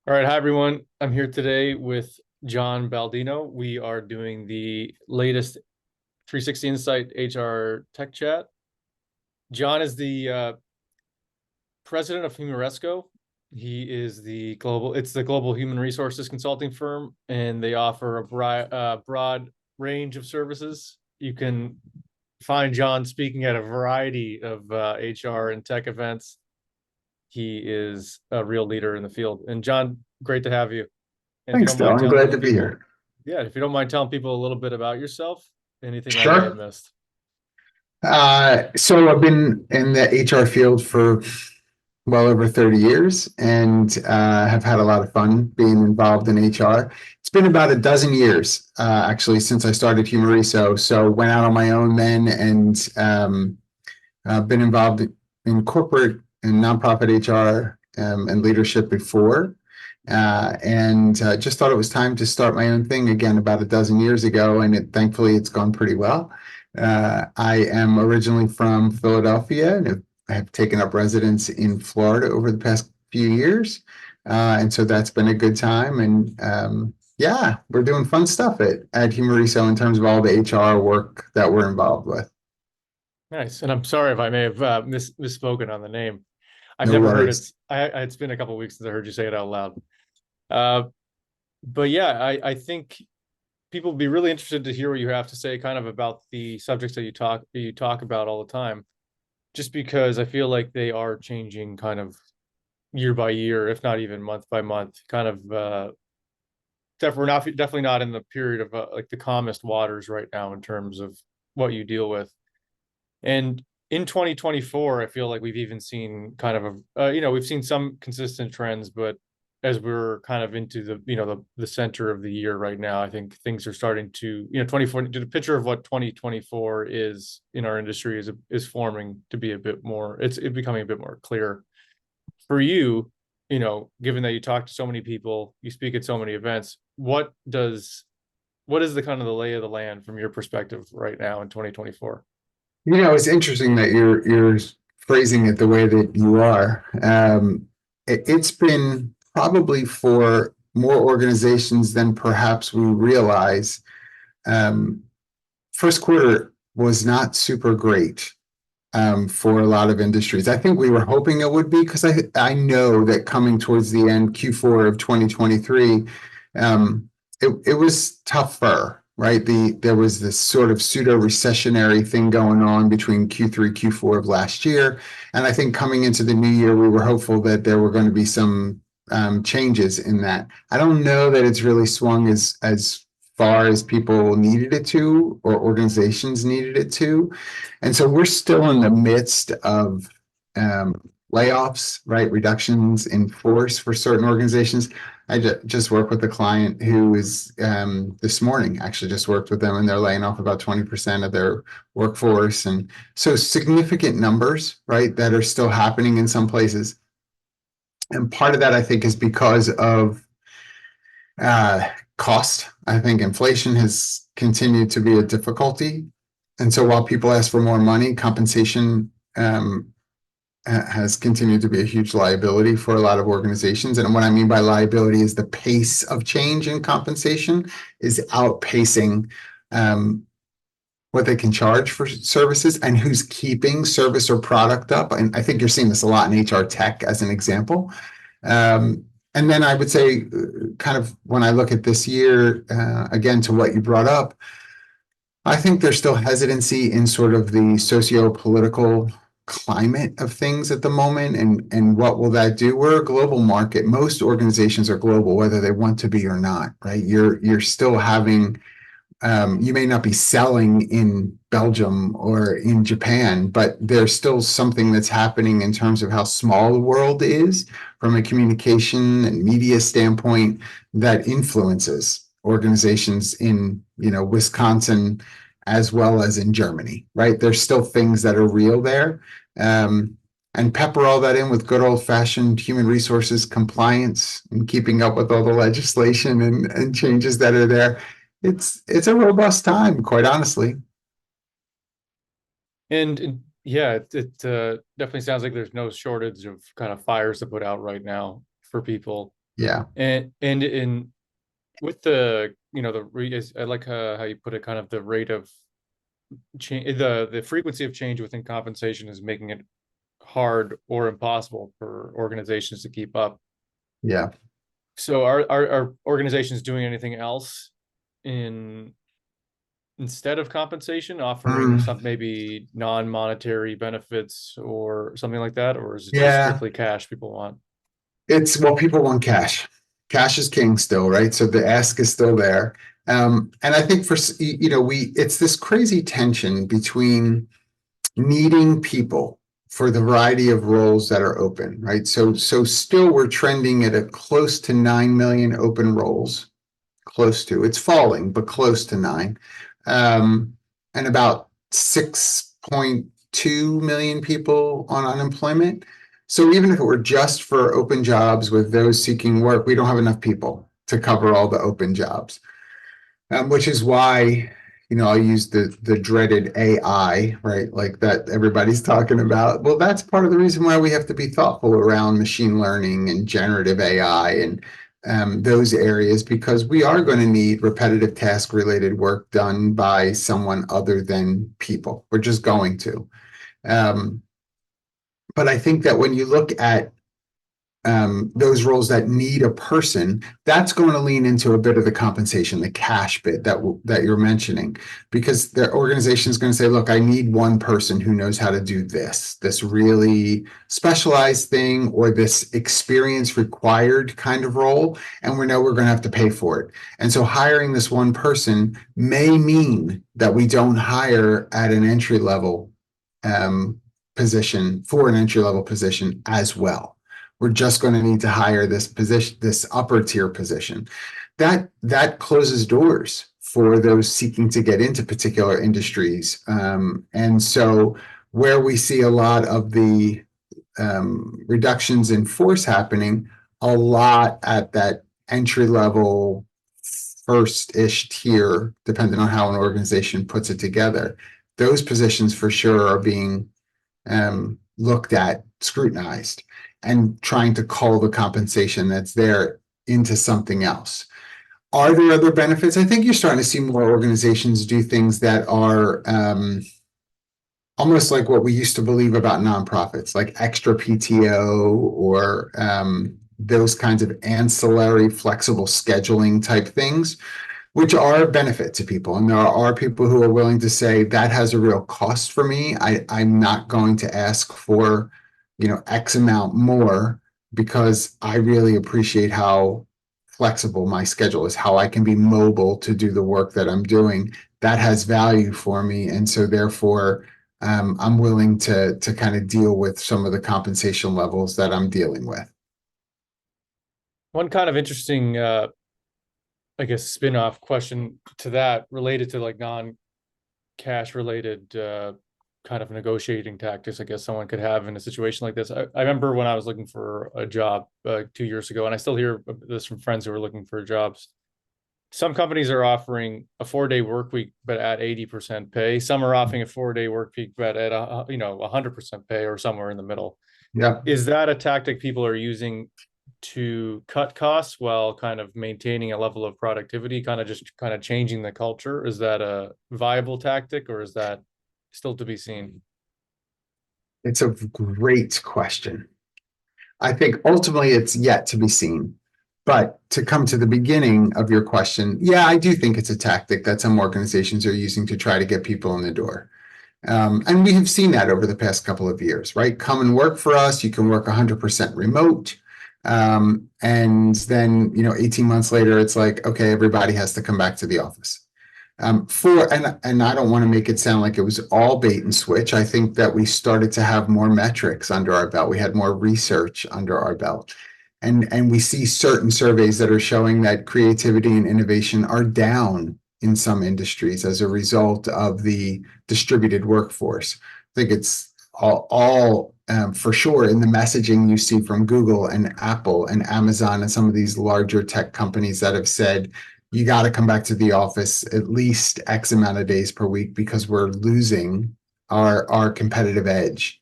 All right, hi everyone. I'm here today with John Baldino. We are doing the latest 360 Insight HR Tech Chat. John is the president of Humareso. He is it's the global human resources consulting firm, and they offer a broad range of services. You can find John speaking at a variety of HR and tech events. He is a real leader in the field. And John, great to have you. And if you Thanks, don't Dale. mind I'm telling glad to the be people, here. yeah, if you don't mind telling people a little bit about yourself, anything I may have Sure. missed. So I've been in the HR field for well over 30 years and have had a lot of fun being involved in HR. It's been about a dozen years, actually, since I started Humareso. So went out on my own then and been involved in corporate and nonprofit HR and leadership before. And just thought it was time to start my own thing again about a dozen years ago, and thankfully it's gone pretty well. I am originally from Philadelphia and have taken up residence in Florida over the past few years. And so that's been a good time. And yeah, we're doing fun stuff at Humareso in terms of all the HR work that we're involved with. Nice. And I'm sorry if I may have misspoken on the name. I've No never heard worries. it. It's been a couple of weeks since I heard you say it out loud. Uh, but yeah, I think people would be really interested to hear what you have to say, kind of about the subjects that you talk about all the time. Just because I feel like they are changing, kind of year by year, if not even month by month. Kind of definitely not in the period of like the calmest waters right now in terms of what you deal with. And in 2024, I feel like we've even seen kind of we've seen some consistent trends, but as we're kind of into the center of the year right now, I think things are starting to, 24, the picture of what 2024 is in our industry is forming to be a bit more, it's becoming a bit more clear. For you, given that you talk to so many people, you speak at so many events, what is the kind of the lay of the land from your perspective right now in 2024? It's interesting that you're phrasing it the way that you are. It's been probably for more organizations than perhaps we realize. Um, First quarter was not super great for a lot of industries. I think we were hoping it would be because I know that coming towards the end, Q4 of 2023, it was tougher, right? There was this sort of pseudo recessionary thing going on between Q3, Q4 of last year, and I think coming into the new year, we were hopeful that there were going to be some changes in that. I don't know that it's really swung as far as people needed it to or organizations needed it to. And so we're still in the midst of layoffs, right? Reductions in force for certain organizations. I just worked with a client who is this morning, actually just worked with them, and they're laying off about 20% of their workforce. And so significant numbers, right, that are still happening in some places. And part of that, I think, is because of cost. I think inflation has continued to be a difficulty. And so while people ask for more money, compensation has continued to be a huge liability for a lot of organizations. And what I mean by liability is the pace of change in compensation is outpacing what they can charge for services and who's keeping service or product up. And I think you're seeing this a lot in HR tech as an example. Um, and then I would say, kind of when I look at this year, again, to what you brought up, I think there's still hesitancy in sort of the socio-political climate of things at the moment, and what will that do? We're a global market. Most organizations are global, whether they want to be or not, right? You're still having you may not be selling in Belgium or in Japan, but there's still something that's happening in terms of how small the world is from a communication and media standpoint that influences organizations in, Wisconsin as well as in Germany, right? There's still things that are real there. And pepper all that in with good old fashioned human resources compliance and keeping up with all the legislation and changes that are there. It's a robust time, quite honestly. And yeah, it definitely sounds like there's no shortage of kind of fires to put out right now for people. Yeah. And in with the, I like how you put it, kind of the rate of change, the frequency of change within compensation is making it hard or impossible for organizations to keep up. Yeah. So are organizations doing anything else in instead of compensation, offering Mm, some maybe non-monetary benefits or something like that, or is it just yeah. strictly cash people want? It's well, people want cash. Cash is king still, right? So the ask is still there. And I think it's this crazy tension between needing people for the variety of roles that are open, right? So still we're trending at a close to 9 million open roles, close to. It's falling, but close to nine. And about 6.2 million people on unemployment. So even if it were just for open jobs with those seeking work, we don't have enough people to cover all the open jobs, which is why, I'll use the dreaded AI, right? Like that everybody's talking about. Well, that's part of the reason why we have to be thoughtful around machine learning and generative AI and those areas, because we are going to need repetitive task related work done by someone other than people. We're just going to. Um, but I think that when you look at those roles that need a person, that's going to lean into a bit of the compensation, the cash bit that you're mentioning, because the organization is going to say, "Look, I need one person who knows how to do this really specialized thing, or this experience required kind of role, and we know we're going to have to pay for it." And so, hiring this one person may mean that we don't hire at an entry level um, position for an entry level position as well. We're just going to need to hire this position, this upper tier position. That closes doors for those seeking to get into particular industries. And so where we see a lot of the reductions in force happening, a lot at that entry level, first-ish tier, depending on how an organization puts it together. Those positions for sure are being looked at, scrutinized, and trying to cull the compensation that's there into something else. Are there other benefits? I think you're starting to see more organizations do things that are almost like what we used to believe about nonprofits, like extra PTO or those kinds of ancillary flexible scheduling type things, which are a benefit to people. And there are people who are willing to say that has a real cost for me. I'm not going to ask for, X amount more, because I really appreciate how flexible my schedule is, how I can be mobile to do the work that I'm doing. That has value for me. And so therefore, I'm willing to kind of deal with some of the compensation levels that I'm dealing with. One kind of interesting, I guess, spin-off question to that, related to like non-cash related kind of negotiating tactics, I guess someone could have in a situation like this. I remember when I was looking for a job 2 years ago, and I still hear this from friends who are looking for jobs. Some companies are offering a 4-day work week, but at 80% pay. Some are offering a 4-day work week, but at 100% pay, or somewhere in the middle. Yeah. Is that a tactic people are using to cut costs while kind of maintaining a level of productivity, kind of changing the culture? Is that a viable tactic, or is that still to be seen? It's a great question. I think ultimately it's yet to be seen. But to come to the beginning of your question, yeah, I do think it's a tactic that some organizations are using to try to get people in the door. And we have seen that over the past couple of years, right? Come and work for us. You can work 100% remote. And then, 18 months later, it's like, okay, everybody has to come back to the office. And I don't want to make it sound like it was all bait and switch. I think that we started to have more metrics under our belt. We had more research under our belt. And we see certain surveys that are showing that creativity and innovation are down in some industries as a result of the distributed workforce. I think it's all for sure in the messaging you see from Google and Apple and Amazon and some of these larger tech companies that have said, you got to come back to the office at least X amount of days per week, because we're losing our competitive edge.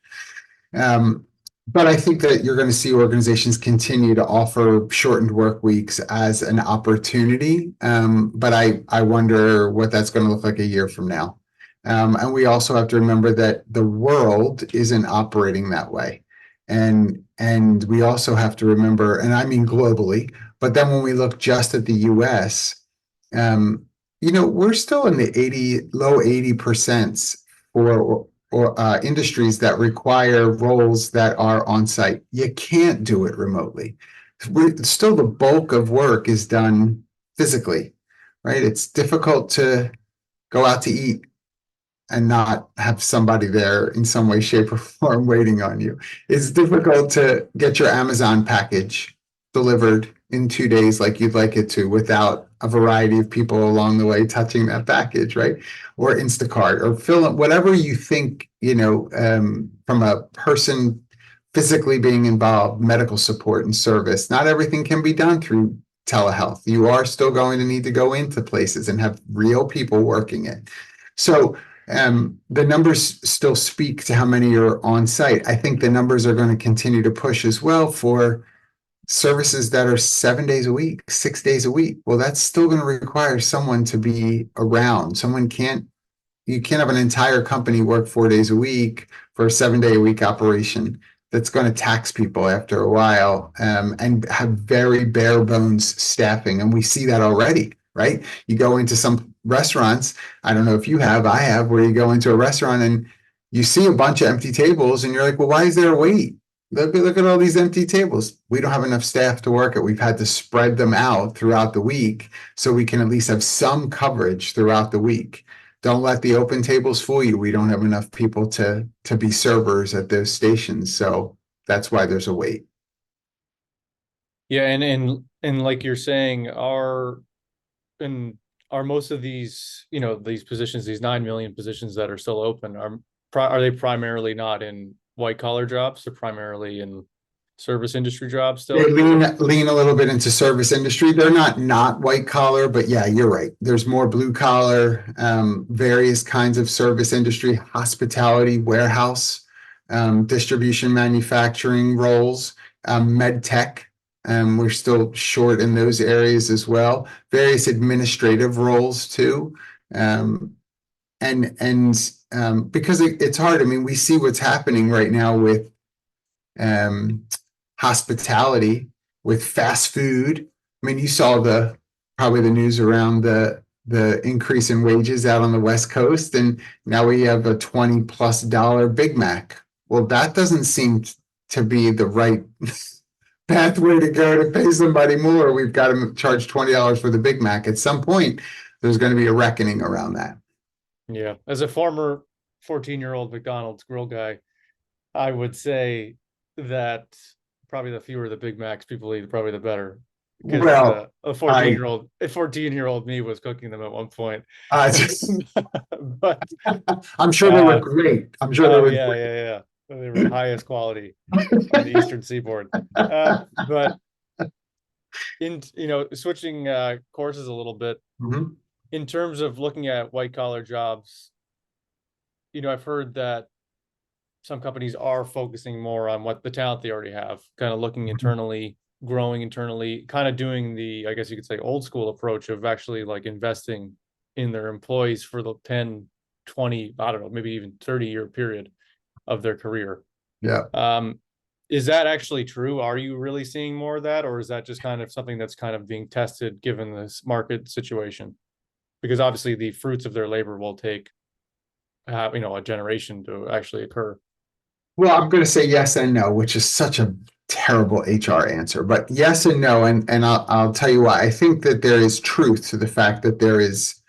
Um, But I think that you're going to see organizations continue to offer shortened work weeks as an opportunity. But I wonder what that's going to look like a year from now. And we also have to remember that the world isn't operating that way. And we also have to remember, and I mean globally, but then when we look just at the US, um, we're still in the low 80% for industries that require roles that are on site. You can't do it remotely. Still, the bulk of work is done physically, right? It's difficult to go out to eat and not have somebody there in some way, shape, or form waiting on you. It's difficult to get your Amazon package delivered in 2 days like you'd like it to without a variety of people along the way touching that package, right? Or Instacart or fill it, whatever you think, from a person physically being involved, medical support and service. Not everything can be done through telehealth. You are still going to need to go into places and have real people working it. So the numbers still speak to how many are on site. I think the numbers are going to continue to push as well for services that are 7 days a week, 6 days a week. Well, that's still going to require someone to be around. You can't have an entire company work 4 days a week for a 7 day a week operation. That's going to tax people after a while, and have very bare bones staffing. And we see that already, right? You go into some restaurants, I don't know if you have, I have, where you go into a restaurant and you see a bunch of empty tables and you're like, well, why is there a wait? Look at all these empty tables. We don't have enough staff to work it. We've had to spread them out throughout the week so we can at least have some coverage throughout the week. Don't let the open tables fool you. We don't have enough people to be servers at those stations. So that's why there's a wait. Yeah, and like you're saying, and are most of these, these positions, these 9 million positions that are still open, are they primarily not in white collar jobs? They're primarily in service industry jobs They still? lean a little bit into service industry. They're not white collar, but yeah, you're right. There's more blue collar, various kinds of service industry, hospitality, warehouse, distribution, manufacturing roles, med tech. We're still short in those areas as well. Various administrative roles too. And because it's hard. I mean, we see what's happening right now with um, hospitality, with fast food. I mean, you saw probably the news around the increase in wages out on the West Coast, and now we have a $20+ Big Mac. Well, that doesn't seem to be the right pathway to go to pay somebody more. We've got to charge $20 for the Big Mac. At some point, there's going to be a reckoning around that. Yeah. As a former 14-year-old McDonald's grill guy, I would say that probably the fewer the Big Macs people eat, probably the better. Because Well, a I 14-year-old me was cooking them at one point. uh, But I'm sure they were uh great. I'm sure they oh were yeah, yeah, yeah. They were the highest quality on the Eastern Seaboard. But switching courses a little bit, Mhm. in terms of looking at white collar jobs, I've heard that some companies are focusing more on what the talent they already have, kind of looking internally, growing internally, kind of doing the, I guess you could say, old school approach of actually like investing in their employees for the 10, 20, I don't know, maybe even 30-year period of their career. Yeah. Um, is that actually true? Are you really seeing more of that, or is that just kind of something that's kind of being tested given this market situation? Because obviously the fruits of their labor will take, a generation to actually occur. Well, I'm going to say yes and no, which is such a terrible HR answer, but yes and no. And I'll tell you why. I think that there is truth to the fact that there is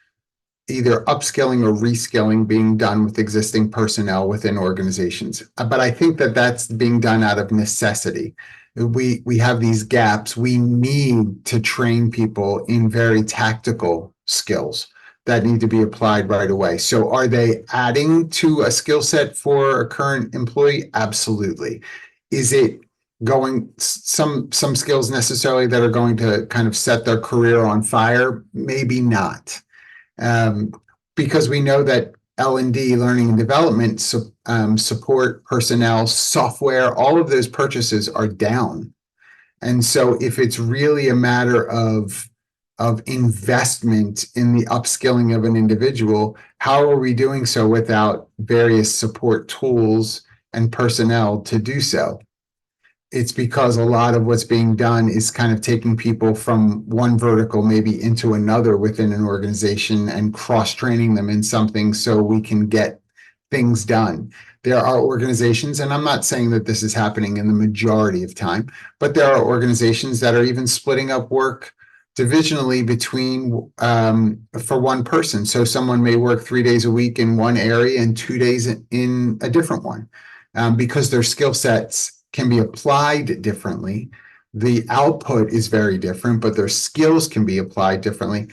either upskilling or reskilling being done with existing personnel within organizations. But I think that that's being done out of necessity. We have these gaps. We need to train people in very tactical skills that need to be applied right away. So are they adding to a skill set for a current employee? Absolutely. Is it going some skills necessarily that are going to kind of set their career on fire? Maybe not, um, because we know that L&D, learning and development, support personnel, software, all of those purchases are down. And so if it's really a matter of investment in the upskilling of an individual, how are we doing so without various support tools and personnel to do so? It's because a lot of what's being done is kind of taking people from one vertical maybe into another within an organization and cross-training them in something so we can get things done. There are organizations, and I'm not saying that this is happening in the majority of time, but there are organizations that are even splitting up work divisionally between for one person. So someone may work 3 days a week in one area and 2 days in a different one, because their skill sets can be applied differently. The output is very different, but their skills can be applied differently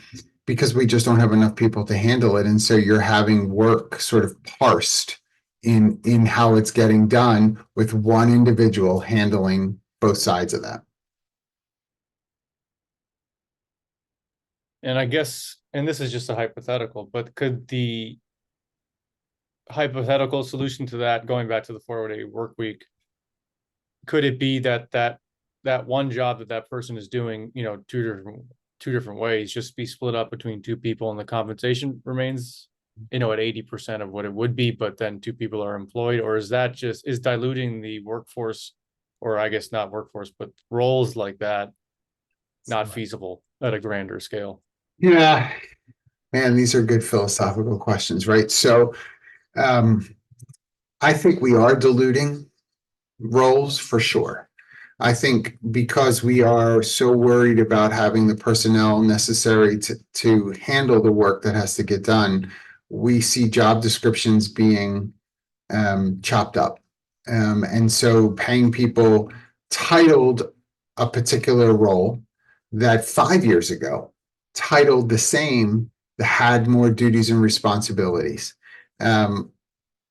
because we just don't have enough people to handle it. And so you're having work sort of parsed in how it's getting done with one individual handling both sides of that. And I guess, and this is just a hypothetical, but could the hypothetical solution to that, going back to the 4-day work week, could it be that one job that person is doing, two different ways, just be split up between two people and the compensation remains, at 80% of what it would be, but then two people are employed? Or is that just is diluting the workforce, or I guess not workforce, but roles like that not feasible at a grander scale? Yeah, man, these are good philosophical questions, right? So I think we are diluting roles for sure. I think because we are so worried about having the personnel necessary to handle the work that has to get done, we see job descriptions being chopped up. And so paying people titled a particular role that 5 years ago titled the same, that had more duties and responsibilities.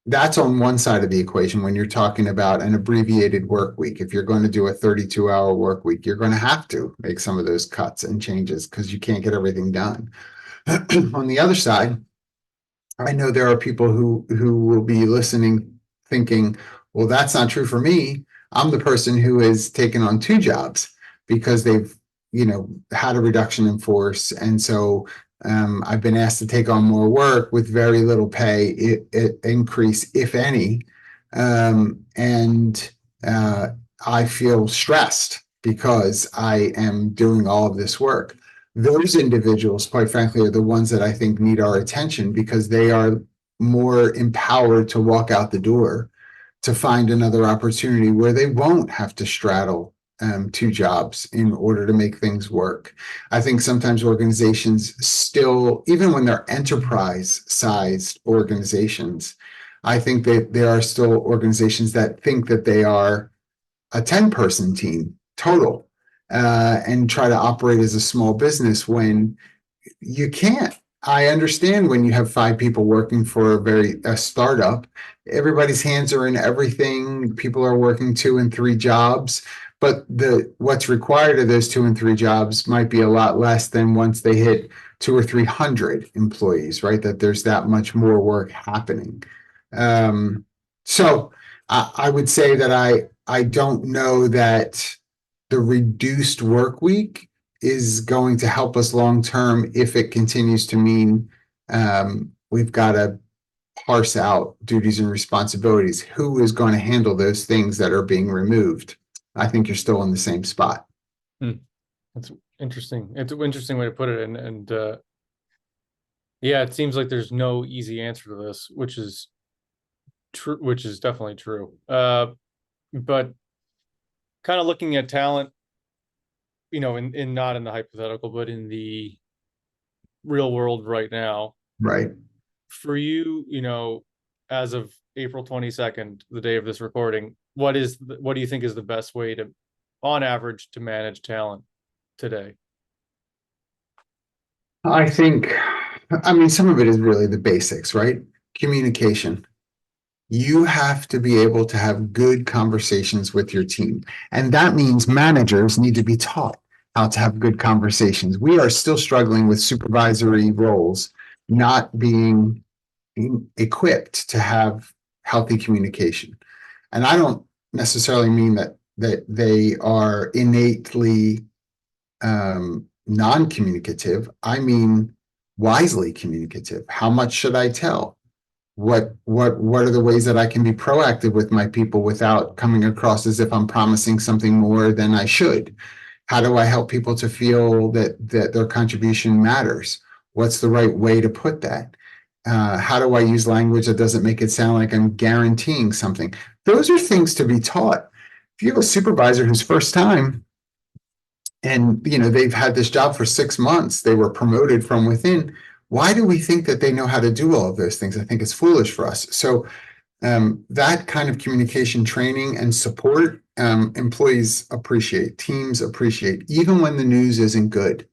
That's on one side of the equation when you're talking about an abbreviated work week. If you're going to do a 32-hour work week, you're going to have to make some of those cuts and changes because you can't get everything done. On the other side, I know there are people who will be listening thinking, well, that's not true for me. I'm the person who has taken on 2 jobs because they've, had a reduction in force. And so I've been asked to take on more work with very little pay increase, if any. And I feel stressed because I am doing all of this work. Those individuals, quite frankly, are the ones that I think need our attention because they are more empowered to walk out the door to find another opportunity where they won't have to straddle 2 jobs in order to make things work. I think sometimes organizations still, even when they're enterprise-sized organizations, I think that there are still organizations that think that they are a 10-person team total, and try to operate as a small business when you can't. I understand when you have 5 people working for a startup, everybody's hands are in everything. People are working 2 and 3 jobs, but what's required of those 2 and 3 jobs might be a lot less than once they hit 200 or 300 employees, right? That there's that much more work happening. So I would say that I don't know that the reduced work week is going to help us long term if it continues to mean we've got to parse out duties and responsibilities. Who is going to handle those things that are being removed? I think you're still in the same spot. That's interesting. It's an interesting way to put it. And yeah, it seems like there's no easy answer to this, which is true, which is definitely true. But kind of looking at talent, in not in the hypothetical, but in the real world right now, Right. for you, as of April 22nd, the day of this recording, what do you think is the best way to, on average, to manage talent today? I think, some of it is really the basics, right? Communication. You have to be able to have good conversations with your team. And that means managers need to be taught how to have good conversations. We are still struggling with supervisory roles not being equipped to have healthy communication. And I don't necessarily mean that they are innately non-communicative. I mean wisely communicative. How much should I tell? What are the ways that I can be proactive with my people without coming across as if I'm promising something more than I should? How do I help people to feel that their contribution matters? What's the right way to put that? How do I use language that doesn't make it sound like I'm guaranteeing something? Those are things to be taught. If you have a supervisor whose first time, and they've had this job for 6 months, they were promoted from within, why do we think that they know how to do all of those things? I think it's foolish for us. So that kind of communication training and support, employees appreciate, teams appreciate, even when the news isn't good.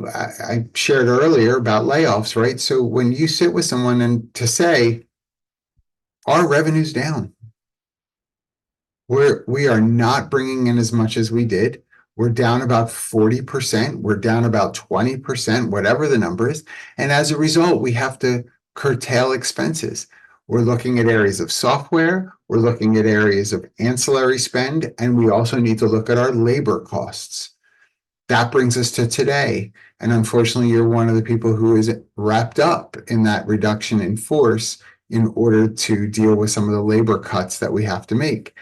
I shared earlier about layoffs, right? So when you sit with someone and to say, our revenue's down, we are not bringing in as much as we did. We're down about 40%. We're down about 20%, whatever the number is. And as a result, we have to curtail expenses. We're looking at areas of software. We're looking at areas of ancillary spend. And we also need to look at our labor costs. That brings us to today. And unfortunately, you're one of the people who is wrapped up in that reduction in force in order to deal with some of the labor cuts that we have to make.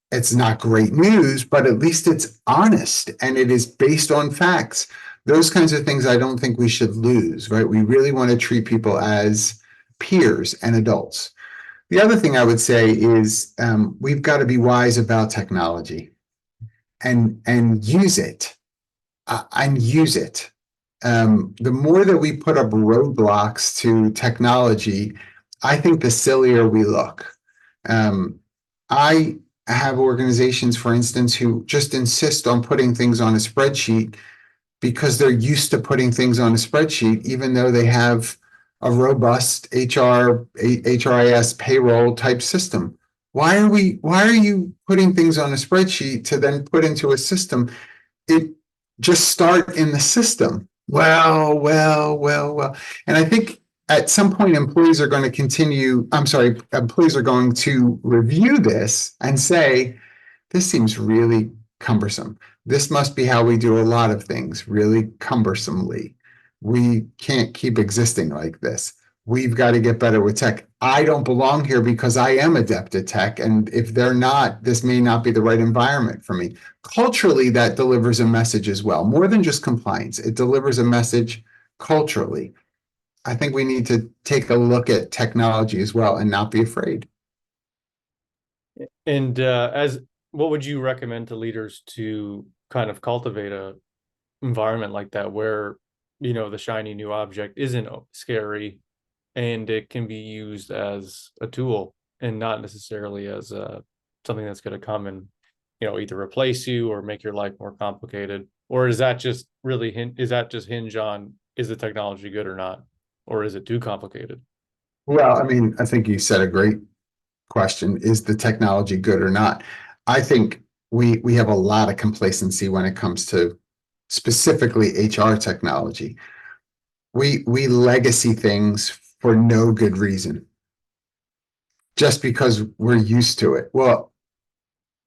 It's not great news, but at least it's honest and it is based on facts. Those kinds of things I don't think we should lose, right? We really want to treat people as peers and adults. The other thing I would say is we've got to be wise about technology and use it and use it. The more that we put up roadblocks to technology, I think the sillier we look. I have organizations, for instance, who just insist on putting things on a spreadsheet because they're used to putting things on a spreadsheet, even though they have a robust HRIS payroll type system. Why are you putting things on a spreadsheet to then put into a system? It just start in the system. Well. And I think at some point, employees are going to review this and say, this seems really cumbersome. This must be how we do a lot of things, really cumbersomely. We can't keep existing like this. We've got to get better with tech. I don't belong here because I am adept at tech. And if they're not, this may not be the right environment for me. Culturally, that delivers a message as well. More than just compliance, it delivers a message culturally. I think we need to take a look at technology as well and not be afraid. And what would you recommend to leaders to kind of cultivate a environment like that where, the shiny new object isn't scary and it can be used as a tool and not necessarily as something that's going to come and, either replace you or make your life more complicated? Or is that just hinge on, is the technology good or not? Or is it too complicated? Well, I mean, I think you said a great question. Is the technology good or not? I think we have a lot of complacency when it comes to specifically HR technology. We legacy things for no good reason, just because we're used to it. Well,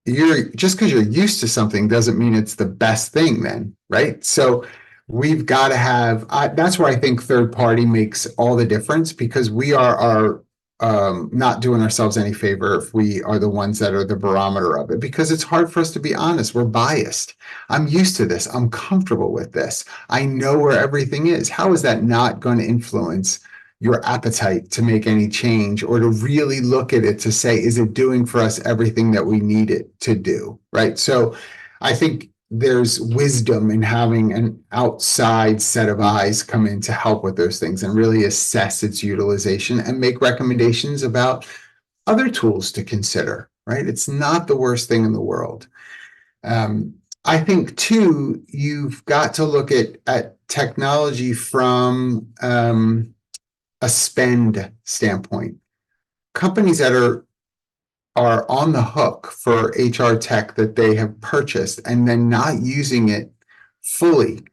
just because you're used to something doesn't mean it's the best thing then, right? So we've got to have, that's where I think third party makes all the difference, because we are not doing ourselves any favor if we are the ones that are the barometer of it, because it's hard for us to be honest. We're biased. I'm used to this. I'm comfortable with this. I know where everything is. How is that not going to influence your appetite to make any change or to really look at it to say, is it doing for us everything that we need it to do? Right. So I think there's wisdom in having an outside set of eyes come in to help with those things and really assess its utilization and make recommendations about other tools to consider, right? It's not the worst thing in the world. I think too, you've got to look at technology from a spend standpoint. Companies that are on the hook for HR tech that they have purchased and then not using it fully,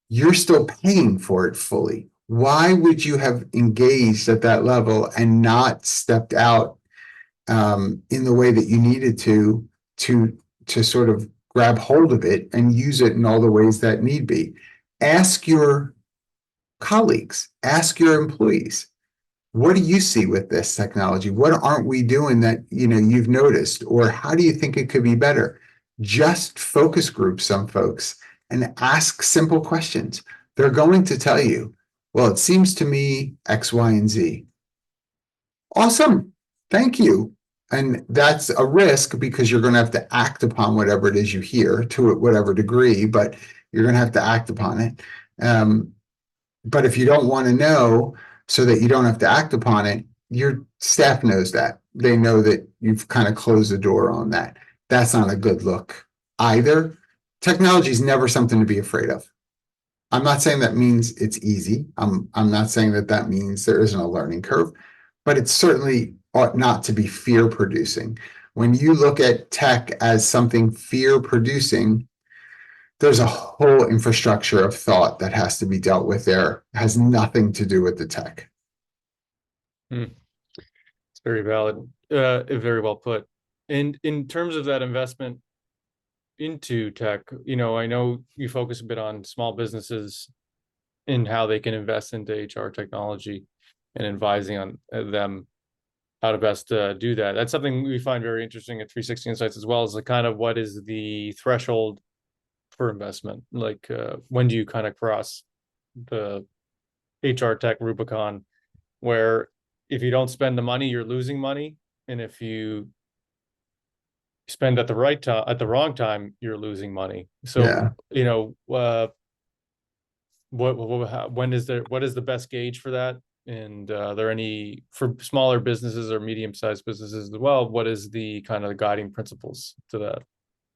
you're still paying for it fully. Why would you have engaged at that level and not stepped out in the way that you needed to to sort of grab hold of it and use it in all the ways that need be? Ask your colleagues, ask your employees, what do you see with this technology? What aren't we doing that you've noticed? Or how do you think it could be better? Just focus group some folks and ask simple questions. They're going to tell you, well, it seems to me X, Y, and Z. Awesome. Thank you. And that's a risk because you're going to have to act upon whatever it is you hear to whatever degree, but you're going to have to act upon it. But if you don't want to know so that you don't have to act upon it, your staff knows that. They know that you've kind of closed the door on that. That's not a good look either. Technology is never something to be afraid of. I'm not saying that means it's easy. I'm not saying that that means there isn't a learning curve, but it certainly ought not to be fear producing. When you look at tech as something fear producing, there's a whole infrastructure of thought that has to be dealt with there. It has nothing to do with the tech. Hmm. It's very valid, very well put. And in terms of that investment into tech, I know you focus a bit on small businesses and how they can invest into HR technology and advising on them how to best do that. That's something we find very interesting at 360 Insights as well, as the kind of what is the threshold for investment? Like when do you kind of cross the HR tech Rubicon where if you don't spend the money, you're losing money. And if you spend at the right time, at the wrong time, you're losing money. So, Yeah. when is there, what is the best gauge for that? And are there any for smaller businesses or medium-sized businesses as well? What is the kind of the guiding principles to that?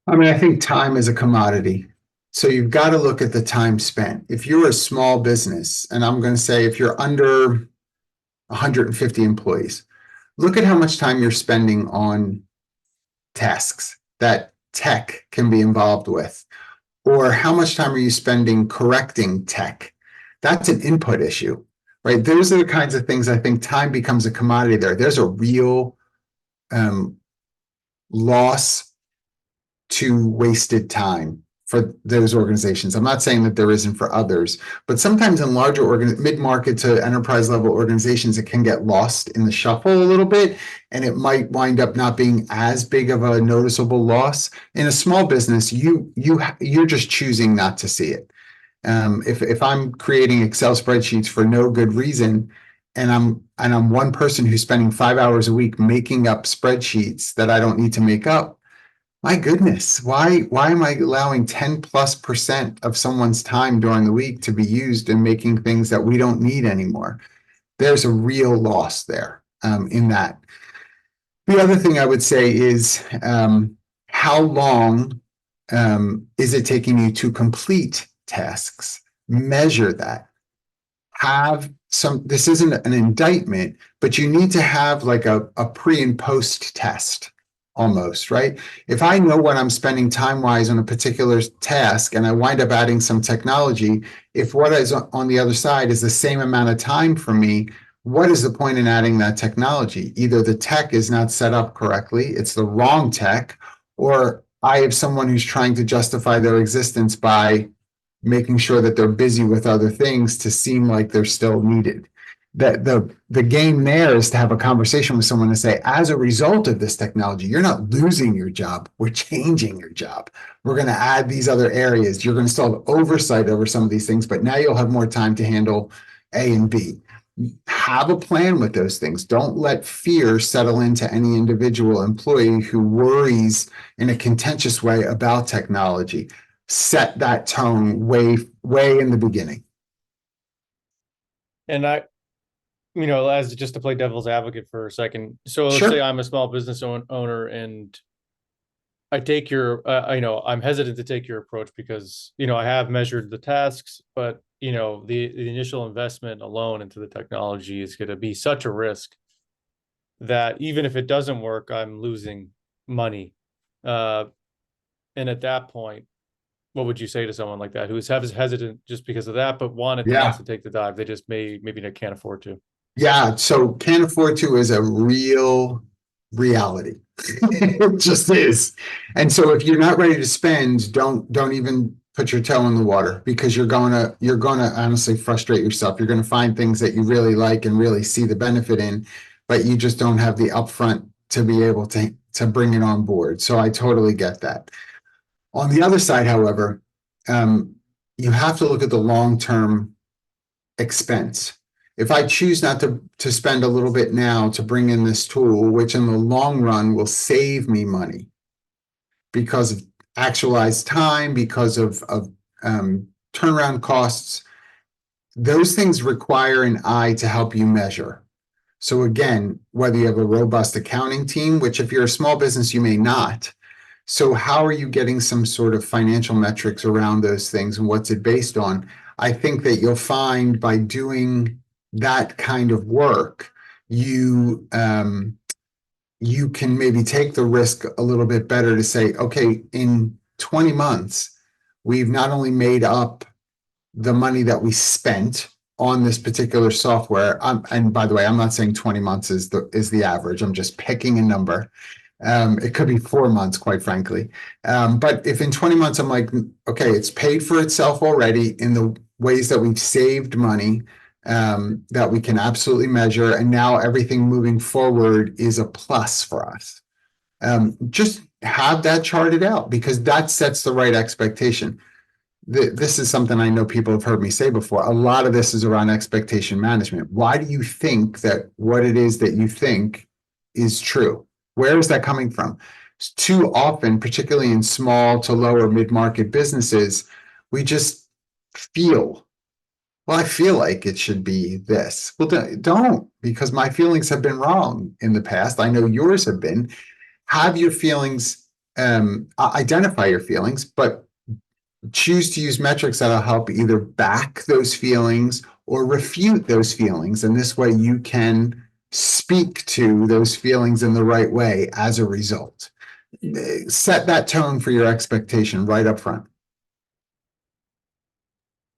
I mean, I think time is a commodity. So you've got to look at the time spent. If you're a small business, and I'm going to say if you're under 150 employees, look at how much time you're spending on tasks that tech can be involved with, or how much time are you spending correcting tech? That's an input issue, right? Those are the kinds of things I think time becomes a commodity there. There's a real um, loss to wasted time for those organizations. I'm not saying that there isn't for others, but sometimes in larger mid-market to enterprise level organizations, it can get lost in the shuffle a little bit, and it might wind up not being as big of a noticeable loss. In a small business, you're just choosing not to see it. If I'm creating Excel spreadsheets for no good reason, and I'm one person who's spending 5 hours a week making up spreadsheets that I don't need to make up, my goodness, why am I allowing 10+% of someone's time during the week to be used in making things that we don't need anymore? There's a real loss there in that. The other thing I would say is how long is it taking you to complete tasks? Measure that. Have some, this isn't an indictment, but you need to have like a pre and post test almost, right? If I know what I'm spending time wise on a particular task and I wind up adding some technology, if what is on the other side is the same amount of time for me, what is the point in adding that technology? Either the tech is not set up correctly, it's the wrong tech, or I have someone who's trying to justify their existence by making sure that they're busy with other things to seem like they're still needed. That the game there is to have a conversation with someone and say, as a result of this technology, you're not losing your job. We're changing your job. We're going to add these other areas. You're going to still have oversight over some of these things, but now you'll have more time to handle A and B. Have a plan with those things. Don't let fear settle into any individual employee who worries in a contentious way about technology. Set that tone way in the beginning. And as just to play devil's advocate for a second. So let's say Sure. I'm a small business owner and I take your, I'm hesitant to take your approach because, I have measured the tasks, but, the initial investment alone into the technology is going to be such a risk that even if it doesn't work, I'm losing money. And at that point, what would you say to someone like that who's hesitant just because of that, but wants Yeah. to take the dive? They just maybe they can't afford to. Yeah. So can't afford to is a real reality. It just is. And so if you're not ready to spend, don't even put your toe in the water, because you're gonna honestly frustrate yourself. You're gonna find things that you really like and really see the benefit in, but you just don't have the upfront to be able to bring it on board. So I totally get that. On the other side, however, um, you have to look at the long-term expense. If I choose not to spend a little bit now to bring in this tool, which in the long run will save me money because of actualized time, because of turnaround costs, those things require an eye to help you measure. So again, whether you have a robust accounting team, which if you're a small business, you may not. So how are you getting some sort of financial metrics around those things, and what's it based on? I think that you'll find by doing that kind of work, you can maybe take the risk a little bit better to say, okay, in 20 months, we've not only made up the money that we spent on this particular software. And by the way, I'm not saying 20 months is the average. I'm just picking a number. It could be 4 months, quite frankly. But if in 20 months, I'm like, okay, it's paid for itself already in the ways that we've saved money, that we can absolutely measure. And now everything moving forward is a plus for us. Just have that charted out, because that sets the right expectation. This is something I know people have heard me say before. A lot of this is around expectation management. Why do you think that what it is that you think is true? Where is that coming from? Too often, particularly in small to lower mid-market businesses, we just feel, well, I feel like it should be this. Well, don't, because my feelings have been wrong in the past. I know yours have been. Have your feelings, identify your feelings, but choose to use metrics that'll help either back those feelings or refute those feelings. And this way you can speak to those feelings in the right way as a result. Set that tone for your expectation right up front.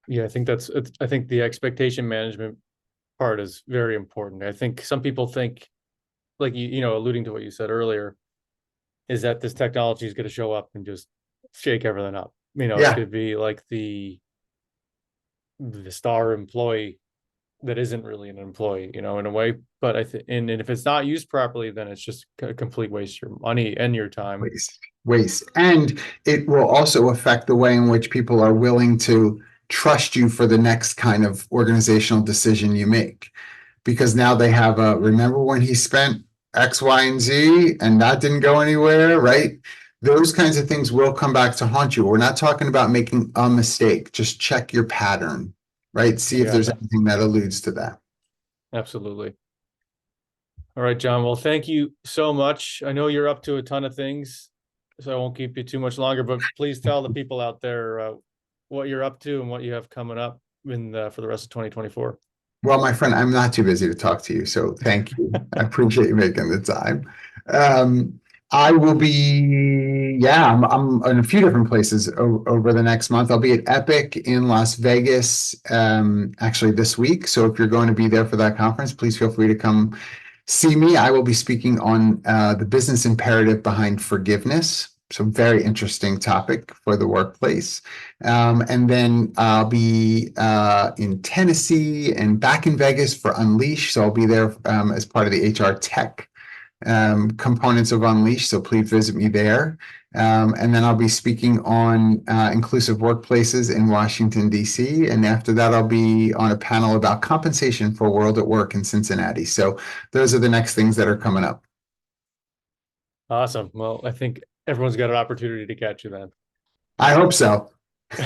Yeah, I think the expectation management part is very important. I think some people think, like alluding to what you said earlier, is that this technology is going to show up and just shake everything up. It's Yeah. going to be like the star employee that isn't really an employee, in a way. But and if it's not used properly, then it's just a complete waste of your money and your time. Waste. And it will also affect the way in which people are willing to trust you for the next kind of organizational decision you make. Because now they have remember when he spent X, Y, and Z and that didn't go anywhere, right? Those kinds of things will come back to haunt you. We're not talking about making a mistake. Just check your pattern, right? See I if there's gotcha. anything that alludes to that. Absolutely. All right, John. Well, thank you so much. I know you're up to a ton of things, so I won't keep you too much longer, but please tell the people out there what you're up to and what you have coming up for the rest of 2024. Well, my friend, I'm not too busy to talk to you, so thank you. I appreciate you making the time. Um, I will be, yeah, I'm in a few different places over the next month. I'll be at Epic in Las Vegas, actually this week. So if you're going to be there for that conference, please feel free to come see me. I will be speaking on the business imperative behind forgiveness. So very interesting topic for the workplace. And then I'll be in Tennessee and back in Vegas for Unleash. So I'll be there as part of the HR tech components of Unleash. So please visit me there. And then I'll be speaking on inclusive workplaces in Washington, D.C. And after that, I'll be on a panel about compensation for World at Work in Cincinnati. So those are the next things that are coming up. Awesome. Well, I think everyone's got an opportunity to catch you then. I hope so. All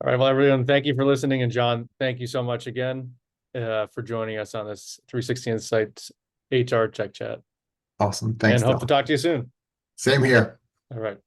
right. Well, everyone, thank you for listening. And John, thank you so much again for joining us on this 360 Insights HR Tech Chat. Awesome. And Thanks, hope to Del. talk to you soon. Same here. All right.